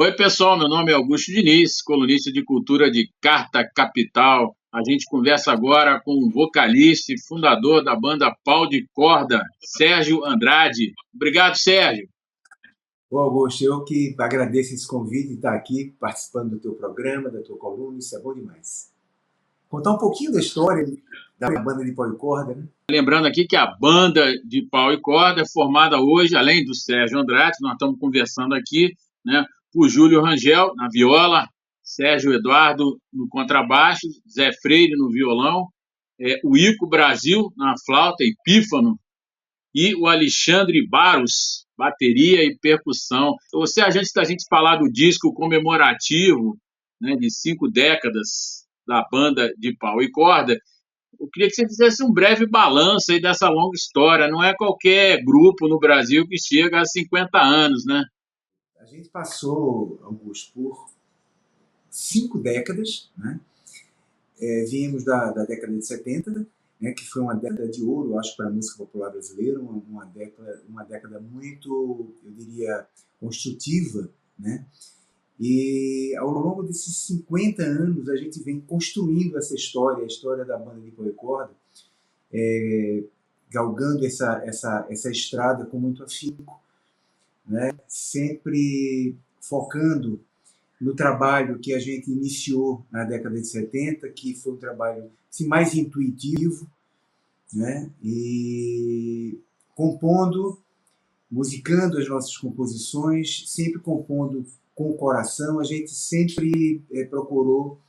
Oi, pessoal, meu nome é Augusto Diniz, colunista de cultura de Carta Capital. A gente conversa agora com o vocalista e fundador da banda Pau de Corda, Sérgio Andrade. Obrigado, Sérgio. Ô Augusto, eu que agradeço esse convite de estar aqui participando do teu programa, da tua coluna, isso é bom demais. Contar um pouquinho da história da banda de pau e corda, né? Lembrando aqui que a banda de Pau e Corda é formada hoje, além do Sérgio Andrade, nós estamos conversando aqui, né, por Júlio Rangel na viola, Sérgio Eduardo no contrabaixo, Zé Freire no violão, o Ico Brasil na flauta e pífano, e o Alexandre Barros, bateria e percussão. Você, antes da gente falar do disco comemorativo, né, de 5 décadas da banda de Pau e Corda, eu queria que você fizesse um breve balanço aí dessa longa história. Não é qualquer grupo no Brasil que chega a 50 anos, né? A gente passou, Augusto, por 5 décadas, né? Viemos da década de 70, né, que foi uma década de ouro, eu acho, para a música popular brasileira, uma década muito, eu diria, construtiva, né? E ao longo desses 50 anos a gente vem construindo essa história, a história da banda de pau e corda, galgando essa estrada com muito afinco, né? Sempre focando no trabalho que a gente iniciou na década de 70, que foi um trabalho assim, mais intuitivo, né? E compondo, musicando as nossas composições, sempre compondo com o coração. A gente sempre procurou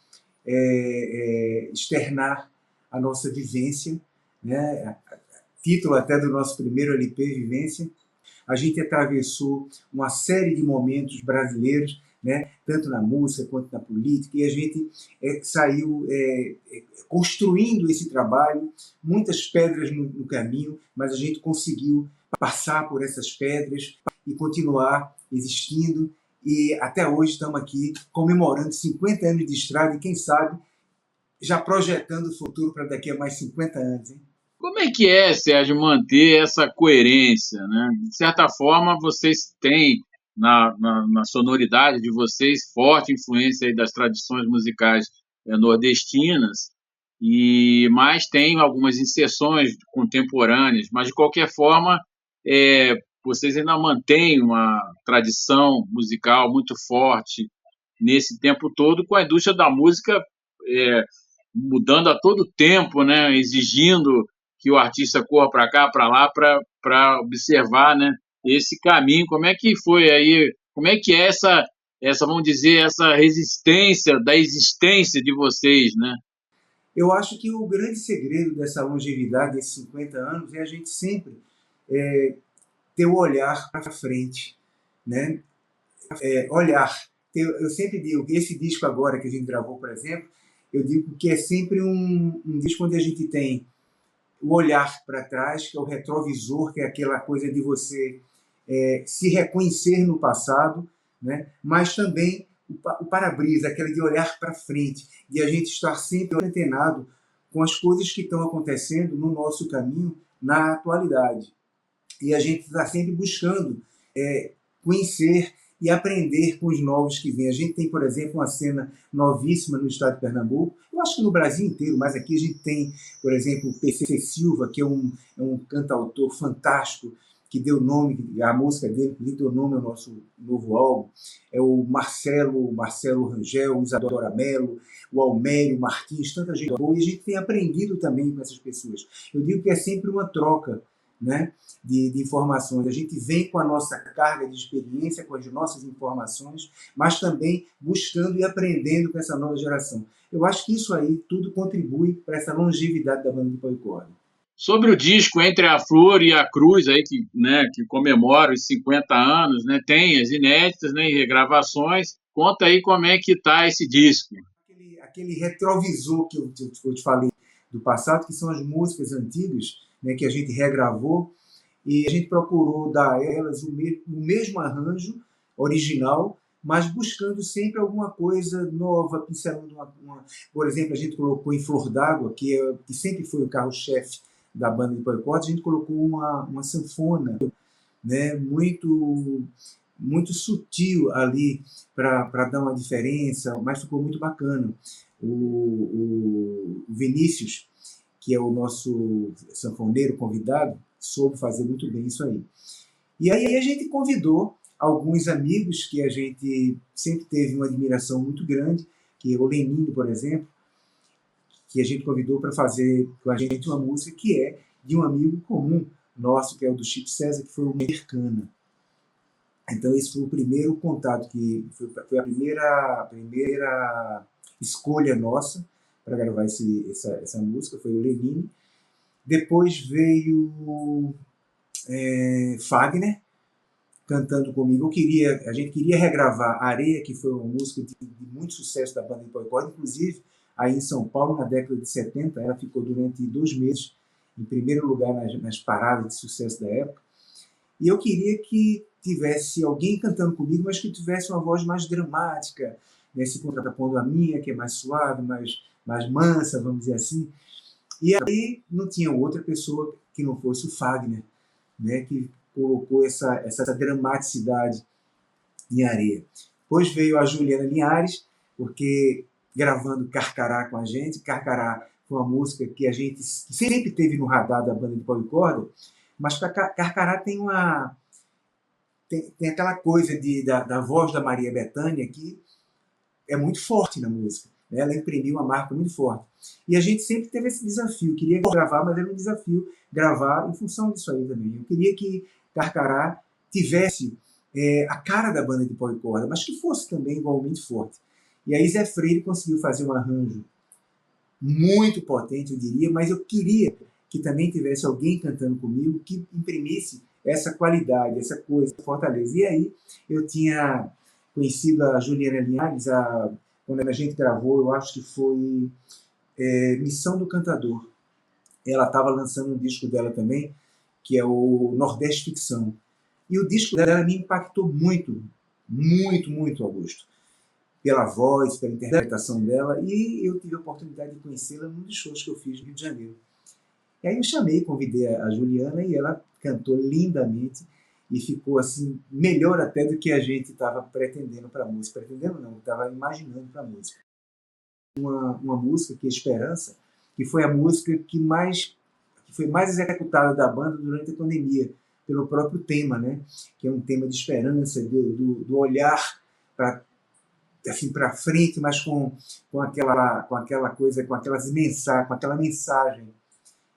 externar a nossa vivência, né? Título até do nosso primeiro LP, Vivência. A gente atravessou uma série de momentos brasileiros, né? Tanto na música quanto na política, e a gente saiu construindo esse trabalho, muitas pedras no caminho, mas a gente conseguiu passar por essas pedras e continuar existindo, e até hoje estamos aqui comemorando 50 anos de estrada e quem sabe já projetando o futuro para daqui a mais 50 anos, hein? Como é que é, Sérgio, manter essa coerência, né? De certa forma, vocês têm na sonoridade de vocês forte influência aí das tradições musicais nordestinas, mas tem algumas inserções contemporâneas, mas de qualquer forma, vocês ainda mantêm uma tradição musical muito forte nesse tempo todo, com a indústria da música é, mudando a todo tempo, né? Exigindo que o artista corra para cá, para lá, para observar, né, esse caminho. Como é que foi aí? Como é que é vamos dizer, essa resistência da existência de vocês, né? Eu acho que o grande segredo dessa longevidade, desses 50 anos, é a gente sempre ter o olhar para frente, né? Olhar. Eu sempre digo que esse disco agora que a gente gravou, por exemplo, eu digo que é sempre um disco onde a gente tem o olhar para trás, que é o retrovisor, que é aquela coisa de você se reconhecer no passado, né? Mas também o para-brisa, aquele de olhar para frente, de a gente estar sempre antenado com as coisas que estão acontecendo no nosso caminho na atualidade. E a gente está sempre buscando conhecer e aprender com os novos que vêm. A gente tem, por exemplo, uma cena novíssima no estado de Pernambuco, eu acho que no Brasil inteiro, mas aqui a gente tem, por exemplo, o PC Silva, que é um cantautor fantástico, que deu nome, a música dele que deu nome ao nosso novo álbum, é o Marcelo Rangel, o Isadora Mello, o Almério Martins, tanta gente boa, e a gente tem aprendido também com essas pessoas. Eu digo que é sempre uma troca, né, de informações. A gente vem com a nossa carga de experiência, com as nossas informações, mas também buscando e aprendendo com essa nova geração. Eu acho que isso aí tudo contribui para essa longevidade da banda de pau e corda. Sobre o disco Entre a Flor e a Cruz, aí, que comemora os 50 anos, né, tem as inéditas, né, e regravações. Conta aí como é que está esse disco. Aquele retrovisor que eu te falei do passado, que são as músicas antigas, né, que a gente regravou, e a gente procurou dar a elas o mesmo arranjo original, mas buscando sempre alguma coisa nova, pincelando por exemplo, a gente colocou em Flor d'Água, que sempre foi o carro-chefe da banda de pau e corda, a gente colocou uma sanfona, né, muito muito sutil ali para dar uma diferença, mas ficou muito bacana. O Vinícius, que é o nosso sanfoneiro convidado, soube fazer muito bem isso aí. E aí a gente convidou alguns amigos que a gente sempre teve uma admiração muito grande, que é o Lenine, por exemplo, que a gente convidou para fazer com a gente uma música que é de um amigo comum nosso, que é o do Chico César, que foi o Mercana. Então esse foi o primeiro contato, que foi a primeira escolha nossa para gravar essa música, foi o Lenine. Depois veio Fagner cantando comigo. A gente queria regravar Areia, que foi uma música de muito sucesso da banda de Pau e Corda, inclusive aí em São Paulo, na década de 70, ela ficou durante 2 meses em primeiro lugar nas paradas de sucesso da época. E eu queria que tivesse alguém cantando comigo, mas que tivesse uma voz mais dramática, né, se contrapondo a minha, que é mais suave, mais mansa, vamos dizer assim. E aí não tinha outra pessoa que não fosse o Fagner, né, que colocou essa dramaticidade em Areia. Depois veio a Juliana Linhares, porque gravando Carcará com a gente. Carcará foi uma música que a gente sempre teve no radar da banda de Pau e Corda, mas Carcará tem aquela coisa da voz da Maria Bethânia que é muito forte na música. Né? Ela imprimiu uma marca muito forte. E a gente sempre teve esse desafio. Queria gravar, mas era um desafio gravar em função disso aí também. Eu queria que Carcará tivesse a cara da banda de Pau e Corda, mas que fosse também igualmente forte. E aí Zé Freire conseguiu fazer um arranjo muito potente, eu diria, mas eu queria que também tivesse alguém cantando comigo que imprimisse essa qualidade, essa coisa, essa fortaleza. E aí eu tinha conhecido a Juliana Linhares, quando a gente gravou, eu acho que foi Missão do Cantador. Ela estava lançando um disco dela também, que é o Nordeste Ficção. E o disco dela me impactou muito, muito, muito, Augusto. Pela voz, pela interpretação dela, e eu tive a oportunidade de conhecê-la num dos shows que eu fiz no Rio de Janeiro. E aí eu chamei, convidei a Juliana, e ela cantou lindamente, e ficou assim, melhor até do que a gente estava pretendendo para a música. Pretendendo não, estava imaginando para a música. Uma música que é Esperança, que foi a música que foi mais executada da banda durante a pandemia, pelo próprio tema, né? Que é um tema de esperança, do olhar para assim, para frente, mas com aquela coisa, com aquela mensagem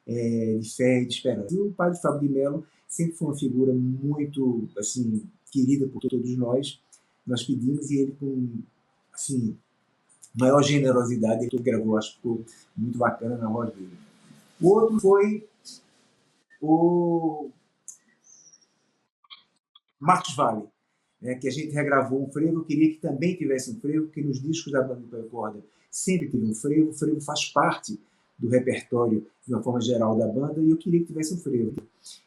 de fé e de esperança. E o padre Fábio de Mello sempre foi uma figura muito assim, querida por todos nós. Nós pedimos e ele, com assim, maior generosidade, ele gravou, acho que ficou muito bacana na voz dele. O outro foi o Marcos Valle, né, que a gente regravou um frevo. Eu queria que também tivesse um frevo, porque nos discos da banda de Pau e Corda sempre teve um frevo. O frevo faz parte do repertório, de uma forma geral, da banda, e eu queria que tivesse um frevo.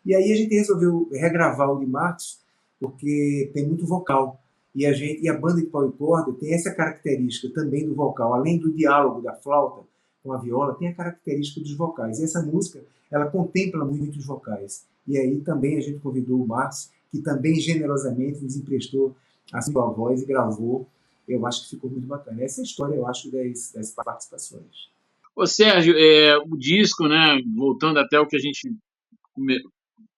E aí a gente resolveu regravar o de Marcos, porque tem muito vocal. E a banda de Pau e Corda tem essa característica também do vocal. Além do diálogo da flauta com a viola, tem a característica dos vocais. E essa música, ela contempla muito os vocais. E aí também a gente convidou o Marcos, que também generosamente nos emprestou a sua voz e gravou. Eu acho que ficou muito bacana. Essa é a história, eu acho, das participações. Ô Sérgio, o disco, né, voltando até o que a gente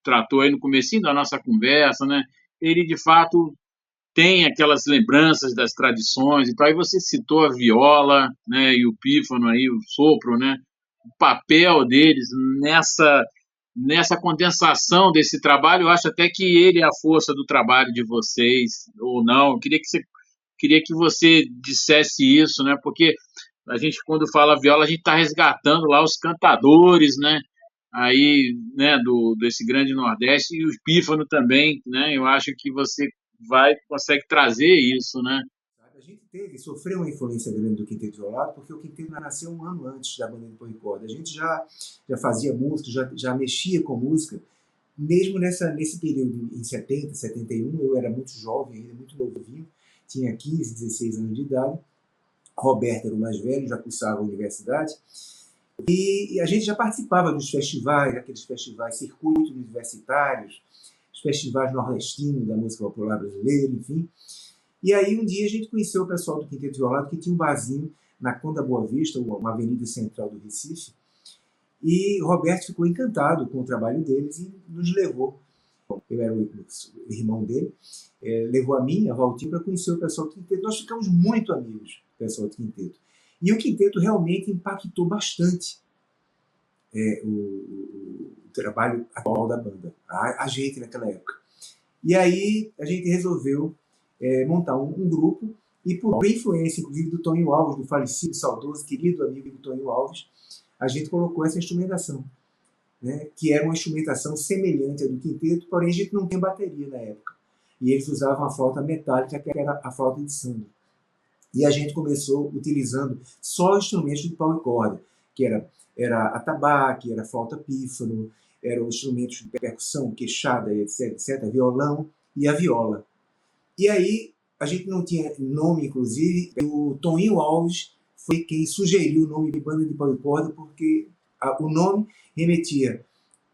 tratou aí no comecinho da nossa conversa, né, ele de fato tem aquelas lembranças das tradições. Então aí você citou a viola, né, e o pífano aí, o sopro, né, o papel deles nessa condensação desse trabalho. Eu acho até que ele é a força do trabalho de vocês, ou não. Eu queria que você dissesse isso, né? Porque a gente, quando fala viola, a gente está resgatando lá os cantadores, né? Aí, né, desse grande Nordeste, e o pífano também, né? Eu acho que você consegue trazer isso, né? A gente sofreu uma influência grande do Quinteto Isolado, porque o Quinteto nasceu um ano antes da banda de Pau e Corda. A gente já fazia música, já mexia com música, mesmo nesse período, em 70, 71, eu era muito jovem ainda, muito novinho, tinha 15, 16 anos de idade. Roberto era o mais velho, já cursava a universidade, e a gente já participava dos festivais, aqueles festivais, circuitos universitários, os festivais nordestinos da música popular brasileira, enfim. E aí um dia a gente conheceu o pessoal do Quinteto Violado, que tinha um barzinho na Conda Boa Vista, uma avenida central do Recife, e o Roberto ficou encantado com o trabalho deles e nos levou, eu era o irmão dele, levou a mim, a Valtinho, para conhecer o pessoal do Quinteto. Nós ficamos muito amigos do pessoal do Quinteto. E o Quinteto realmente impactou bastante o trabalho atual da banda, a gente naquela época. E aí a gente resolveu montar um grupo, e por influência, inclusive, do Toninho Alves, do falecido, saudoso, querido amigo do Toninho Alves, a gente colocou essa instrumentação, né, que era uma instrumentação semelhante à do Quinteto, porém a gente não tinha bateria na época. E eles usavam a flauta metálica, que era a flauta de Sandro. E a gente começou utilizando só instrumentos de pau e corda, que era atabaque, era flauta pífano, eram instrumentos de percussão, queixada, etc., violão e a viola. E aí a gente não tinha nome, inclusive, o Toninho Alves foi quem sugeriu o nome de banda de pau e corda, porque o nome remetia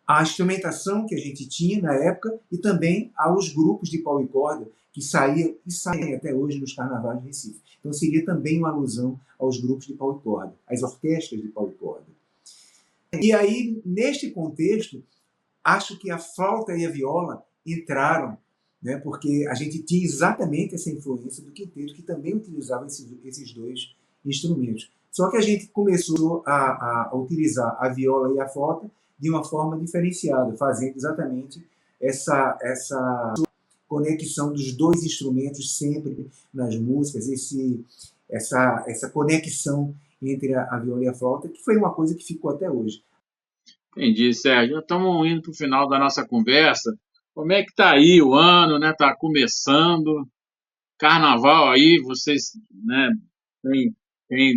à instrumentação que a gente tinha na época e também aos grupos de pau e corda que saíam e saem até hoje nos carnavais de Recife. Então seria também uma alusão aos grupos de pau e corda, às orquestras de pau e corda. E aí, neste contexto, acho que a flauta e a viola entraram, né, porque a gente tinha exatamente essa influência do Quinteto, que também utilizava esses dois instrumentos. Só que a gente começou a utilizar a viola e a flauta de uma forma diferenciada, fazendo exatamente essa conexão dos dois instrumentos sempre nas músicas, essa conexão entre a viola e a flauta, que foi uma coisa que ficou até hoje. Entendi, Sérgio. Estamos indo para o final da nossa conversa. Como é que está aí o ano, né? Está começando. Carnaval aí, vocês, né,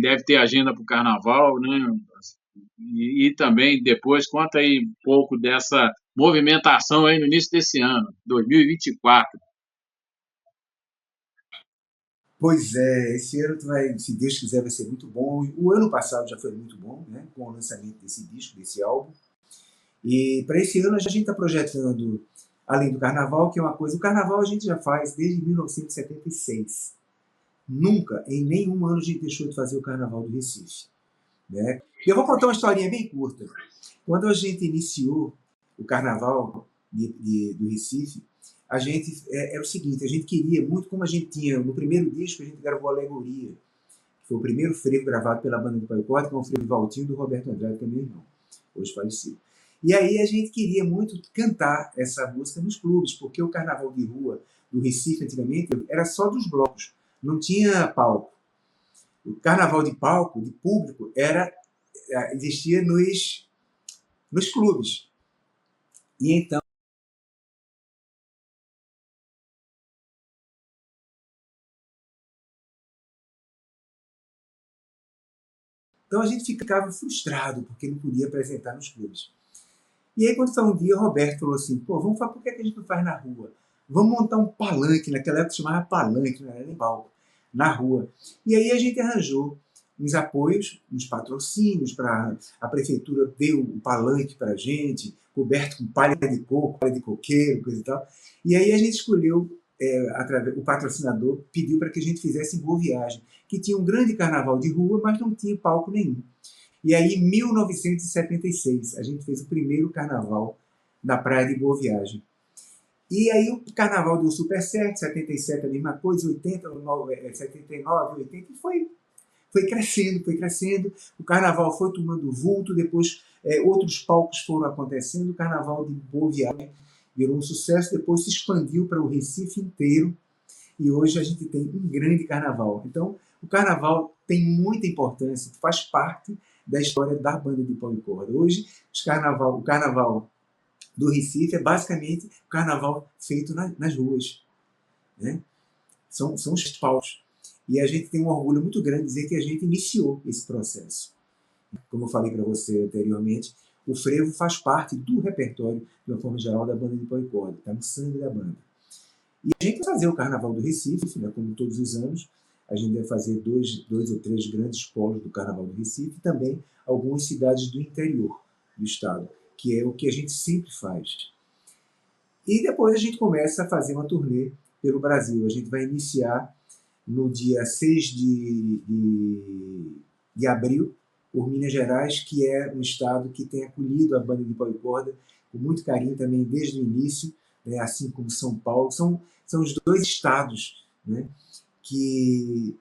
deve ter agenda para o carnaval, né? E também depois conta aí um pouco dessa movimentação aí no início desse ano, 2024. Pois é, esse ano vai, se Deus quiser, vai ser muito bom. O ano passado já foi muito bom, né, com o lançamento desse disco, desse álbum. E para esse ano a gente está projetando, além do Carnaval, que é uma coisa... O Carnaval a gente já faz desde 1976. Nunca, em nenhum ano, a gente deixou de fazer o Carnaval do Recife, né? E eu vou contar uma historinha bem curta. Quando a gente iniciou o Carnaval do Recife, a gente era o seguinte: a gente queria muito, como a gente tinha no primeiro disco, a gente gravou Alegoria, que foi o primeiro frevo gravado pela banda do Pau e Corda, que é um frevo Valtinho do Roberto Andrade, que é meu irmão, hoje falecido. E aí a gente queria muito cantar essa música nos clubes, porque o carnaval de rua do Recife, antigamente, era só dos blocos, não tinha palco. O carnaval de palco, de público, existia nos clubes. E então a gente ficava frustrado porque não podia apresentar nos clubes. E aí, quando foi um dia, o Roberto falou assim: pô, vamos falar, por que a gente não faz na rua? Vamos montar um palanque, naquela época chamava palanque, não era nem palco, na rua. E aí a gente arranjou uns apoios, uns patrocínios, a prefeitura deu um palanque para a gente, coberto com palha de coco, palha de coqueiro, coisa e tal. E aí a gente escolheu, o patrocinador pediu para que a gente fizesse em Boa Viagem, que tinha um grande carnaval de rua, mas não tinha palco nenhum. E aí, em 1976, a gente fez o primeiro carnaval na praia de Boa Viagem. E aí o carnaval deu super certo, 77 a mesma coisa, 80, 79, 80, e foi crescendo. O carnaval foi tomando vulto, depois outros palcos foram acontecendo, o carnaval de Boa Viagem virou um sucesso, depois se expandiu para o Recife inteiro, e hoje a gente tem um grande carnaval. Então, o carnaval tem muita importância, faz parte da história da banda de pau e corda. Hoje, o carnaval do Recife é basicamente o carnaval feito nas ruas, né? São os palcos. E a gente tem um orgulho muito grande de dizer que a gente iniciou esse processo. Como eu falei para você anteriormente, o frevo faz parte do repertório, de uma forma geral, da banda de pau e corda. Está no sangue da banda. E a gente vai fazer o Carnaval do Recife, né, como todos os anos. A gente vai fazer dois ou três grandes polos do Carnaval do Recife e também algumas cidades do interior do estado, que é o que a gente sempre faz. E depois a gente começa a fazer uma turnê pelo Brasil. A gente vai iniciar no dia 6 de abril, por Minas Gerais, que é um estado que tem acolhido a banda de pau e corda com muito carinho também desde o início, né, assim como São Paulo. São os dois estados, né, que,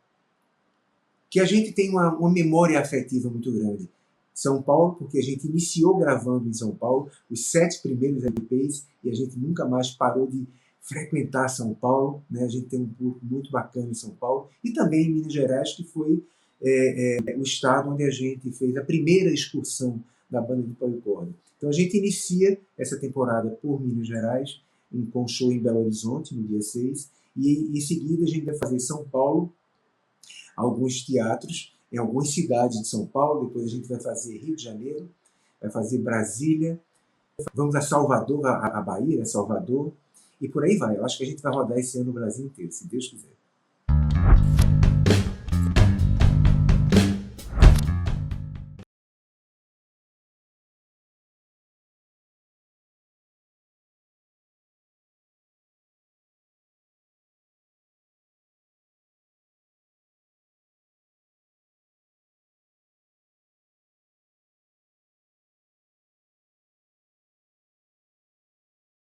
que a gente tem uma memória afetiva muito grande. São Paulo, porque a gente iniciou gravando em São Paulo os 7 primeiros LPs e a gente nunca mais parou de frequentar São Paulo, né? A gente tem um público muito bacana em São Paulo e também em Minas Gerais, que foi o estado onde a gente fez a primeira excursão da banda de pau e corda. Então a gente inicia essa temporada por Minas Gerais, com um show em Belo Horizonte no dia 6, e em seguida a gente vai fazer São Paulo, alguns teatros em algumas cidades de São Paulo, depois a gente vai fazer Rio de Janeiro, vai fazer Brasília, vamos a Salvador, a Bahia, Salvador, e por aí vai. Eu acho que a gente vai rodar esse ano no Brasil inteiro, se Deus quiser.